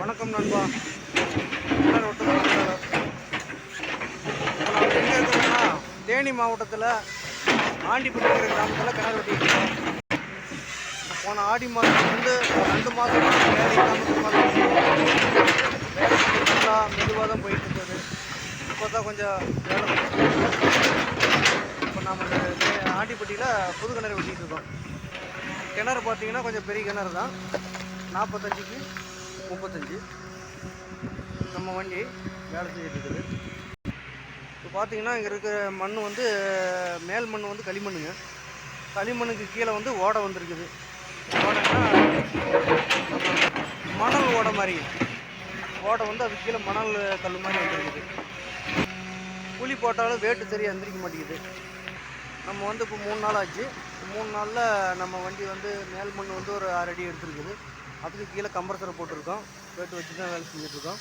வணக்கம் நண்பா. கிணறு ஓட்டுதல் உரிமையாளர். இப்போ நம்ம எங்கே இருக்கிறோம்னா தேனி மாவட்டத்தில் ஆண்டிப்பட்டிங்கிற கிராமத்தில் கிணறு வெட்டிட்டு இருக்கோம். போன ஆடி மாதம் வந்து 2 மாதம் வேலை இல்லாமல் சும்மா தான் வேலை கொஞ்சம் நல்லா மெதுவாக தான் போயிட்டு இருந்தது. இப்போ தான் கொஞ்சம் வேலை இப்போ நம்ம ஆண்டிப்பட்டியில் புது கிணறு வெட்டிகிட்டு இருக்கோம். கிணறு பார்த்தீங்கன்னா கொஞ்சம் பெரிய கிணறு தான், 45க்கு 35. நம்ம வண்டி வேலை செஞ்சுட்டு இருக்குது. இப்போ பார்த்தீங்கன்னா இங்கே இருக்கிற மண் வந்து மேல் மண் வந்து களிமண்ணுங்க. களிமண்ணுக்கு கீழே வந்து ஓடை வந்துருக்குது. ஓடைன்னா மணல் ஓடை மாதிரி, ஓடை வந்து அது கீழே மணல் கல் மாதிரி வந்துருக்குது. குழி போட்டாலும் வேட்டு சரியாக எந்திரிக்க மாட்டேங்குது. நம்ம வந்து இப்போ 3 நாள் ஆச்சு. 3 நாளில் நம்ம வண்டி வந்து மேல் மண் வந்து ஒரு 6 அடி எடுத்துருக்குது. அதுக்கு கீழே கம்ப்ரஸரை போட்டிருக்கோம். வேட்டு வச்சு தான் வேலை செஞ்சுட்ருக்கோம்.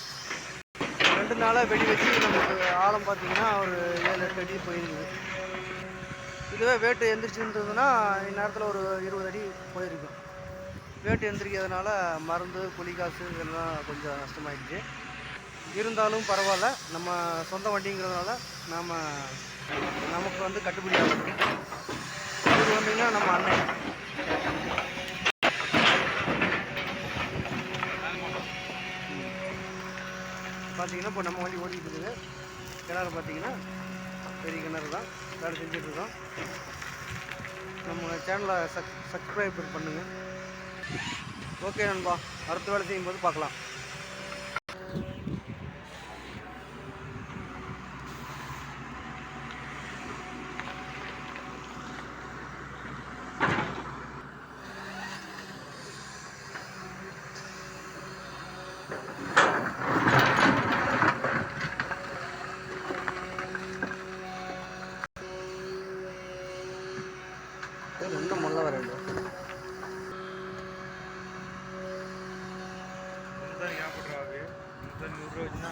2 நாளாக வெடி வச்சு நமக்கு ஆழம் பார்த்தீங்கன்னா ஒரு 7-8 அடி போயிருக்குது. இதுவே வேட்டு எந்திரிச்சுருந்ததுன்னா இந்நேரத்தில் ஒரு 20 அடி போயிருக்கும். வேட்டு எந்திரிக்கிறதுனால மருந்து கூலி காசு இதெல்லாம் கொஞ்சம் நஷ்டமாயிடுச்சு. இருந்தாலும் பரவாயில்ல, நம்ம சொந்த வண்டிங்கிறதுனால நமக்கு வந்து கட்டுப்படி ஆகுது. இது வந்தீங்கன்னா நம்ம அண்ணன் பார்த்தீங்கன்னா இப்போ நம்ம வண்டி ஓடிக்கிட்டு இருக்குது. கிணறு பார்த்தீங்கன்னா பெரிய கிணறு தான், வேலை செஞ்சிட்ருக்கோம். நம்ம சேனலை சப்ஸ்கிரைப் பண்ணுங்கள். ஓகே நண்பா, அடுத்த வேலை செய்யும்போது பார்க்கலாம். இன்னும் முள்ள வரேன் ஞாபகம் 100 ரூபாய்னா